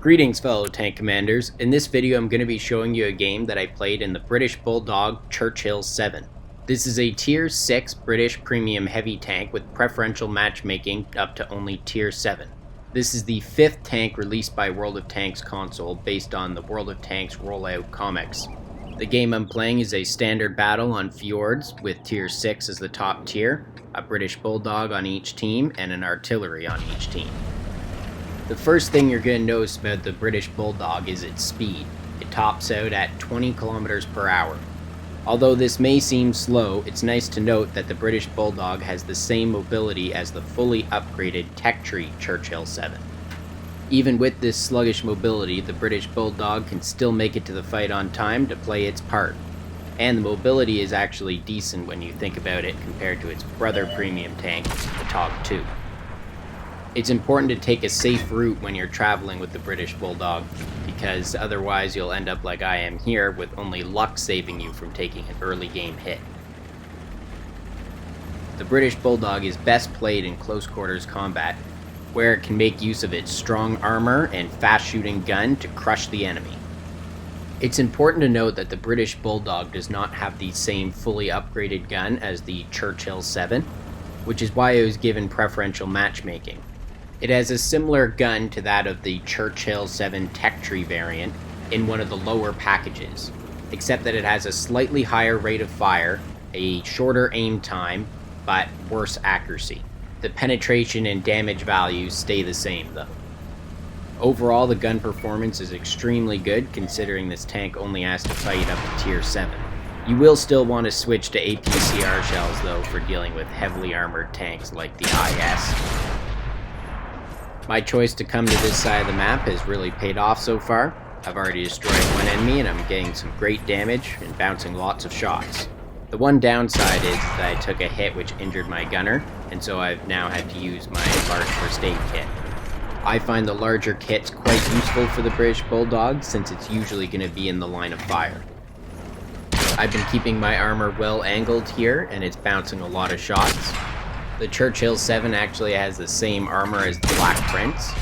Greetings fellow tank commanders. In this video I'm going to be showing you a game that I played in the British Bulldog Churchill VII. This is a tier 6 British premium heavy tank with preferential matchmaking up to only tier 7. This is the 5th tank released by World of Tanks console based on the World of Tanks Rollout comics. The game I'm playing is a standard battle on fjords with tier 6 as the top tier, a British Bulldog on each team, and an artillery on each team. The first thing you're going to notice about the British Bulldog is its speed. It tops out at 20 kilometers per hour. Although this may seem slow, it's nice to note that the British Bulldog has the same mobility as the fully upgraded tech tree Churchill VII. Even with this sluggish mobility, the British Bulldog can still make it to the fight on time to play its part. And the mobility is actually decent when you think about it compared to its brother premium tank, the Tog 2. It's important to take a safe route when you're traveling with the British Bulldog, because otherwise you'll end up like I am here with only luck saving you from taking an early game hit. The British Bulldog is best played in close quarters combat, where it can make use of its strong armor and fast shooting gun to crush the enemy. It's important to note that the British Bulldog does not have the same fully upgraded gun as the Churchill VII, which is why it was given preferential matchmaking. It has a similar gun to that of the Churchill VII Tech Tree variant in one of the lower packages, except that it has a slightly higher rate of fire, a shorter aim time, but worse accuracy. The penetration and damage values stay the same though. Overall, the gun performance is extremely good considering this tank only has to fight up to tier 7. You will still want to switch to APCR shells though for dealing with heavily armored tanks like the IS. My choice to come to this side of the map has really paid off so far. I've already destroyed one enemy and I'm getting some great damage and bouncing lots of shots. The one downside is that I took a hit which injured my gunner, and so I've now had to use my large first aid kit. I find the larger kits quite useful for the British Bulldog since it's usually going to be in the line of fire. I've been keeping my armor well angled here and it's bouncing a lot of shots. The Churchill VII actually has the same armor as the Black Prince,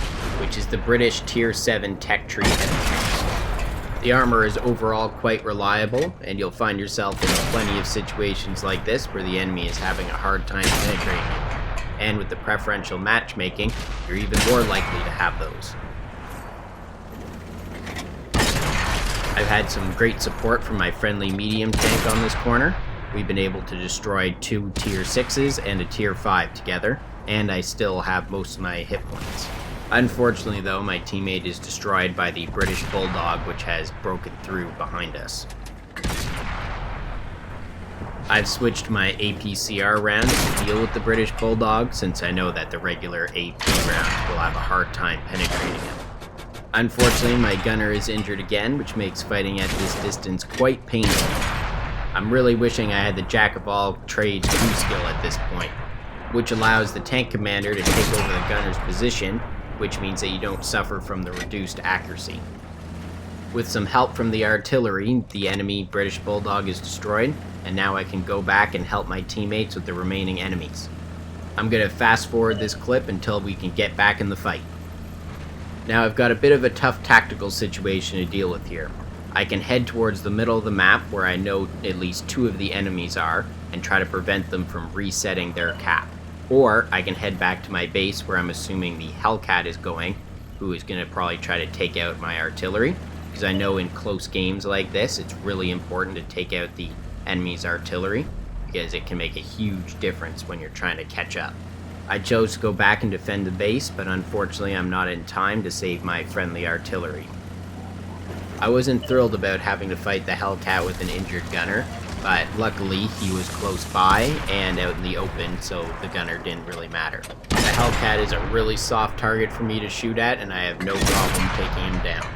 which is the British Tier 7 Tech Tree heavy tanks. The armor is overall quite reliable, and you'll find yourself in plenty of situations like this where the enemy is having a hard time penetrating you. And with the preferential matchmaking, you're even more likely to have those. I've had some great support from my friendly medium tank on this corner. We've been able to destroy 2 tier 6s and a tier 5 together, and I still have most of my hit points. Unfortunately though, my teammate is destroyed by the British Bulldog, which has broken through behind us. I've switched my APCR rounds to deal with the British Bulldog, since I know that the regular AP rounds will have a hard time penetrating him. Unfortunately, my gunner is injured again, which makes fighting at this distance quite painful. I'm really wishing I had the jack of all trades 2 skill at this point, which allows the tank commander to take over the gunner's position, which means that you don't suffer from the reduced accuracy. With some help from the artillery, the enemy British Bulldog is destroyed, and now I can go back and help my teammates with the remaining enemies. I'm going to fast forward this clip until we can get back in the fight. Now I've got a bit of a tough tactical situation to deal with here. I can head towards the middle of the map where I know at least 2 of the enemies are and try to prevent them from resetting their cap. Or I can head back to my base where I'm assuming the Hellcat is going, who is going to probably try to take out my artillery, because I know in close games like this it's really important to take out the enemy's artillery, because it can make a huge difference when you're trying to catch up. I chose to go back and defend the base, but unfortunately I'm not in time to save my friendly artillery. I wasn't thrilled about having to fight the Hellcat with an injured gunner, but luckily he was close by and out in the open, so the gunner didn't really matter. The Hellcat is a really soft target for me to shoot at, and I have no problem taking him down.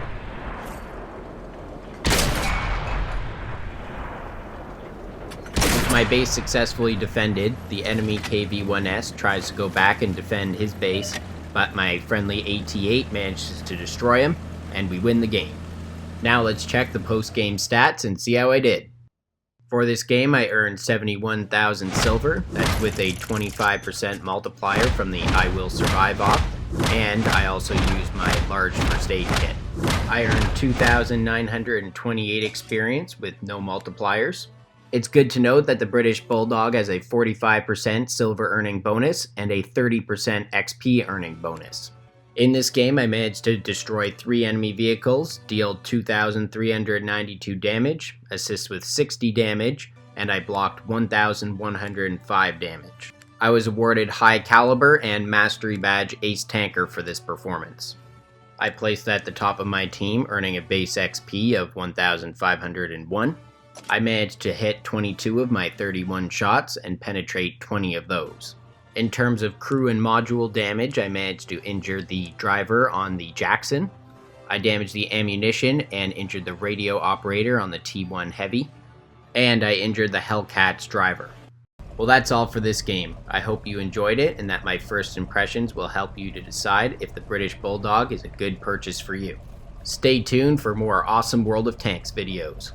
With my base successfully defended, the enemy KV-1S tries to go back and defend his base, but my friendly AT-8 manages to destroy him, and we win the game. Now let's check the post-game stats and see how I did. For this game, I earned 71,000 silver. That's with a 25% multiplier from the I Will Survive op. And I also used my large first aid kit. I earned 2,928 experience with no multipliers. It's good to note that the British Bulldog has a 45% silver earning bonus and a 30% XP earning bonus. In this game, I managed to destroy 3 enemy vehicles, deal 2,392 damage, assist with 60 damage, and I blocked 1,105 damage. I was awarded High Caliber and Mastery Badge Ace Tanker for this performance. I placed at the top of my team, earning a base XP of 1,501. I managed to hit 22 of my 31 shots and penetrate 20 of those. In terms of crew and module damage, I managed to injure the driver on the Jackson. I damaged the ammunition and injured the radio operator on the T1 Heavy. And I injured the Hellcat's driver. Well, that's all for this game. I hope you enjoyed it and that my first impressions will help you to decide if the British Bulldog is a good purchase for you. Stay tuned for more awesome World of Tanks videos.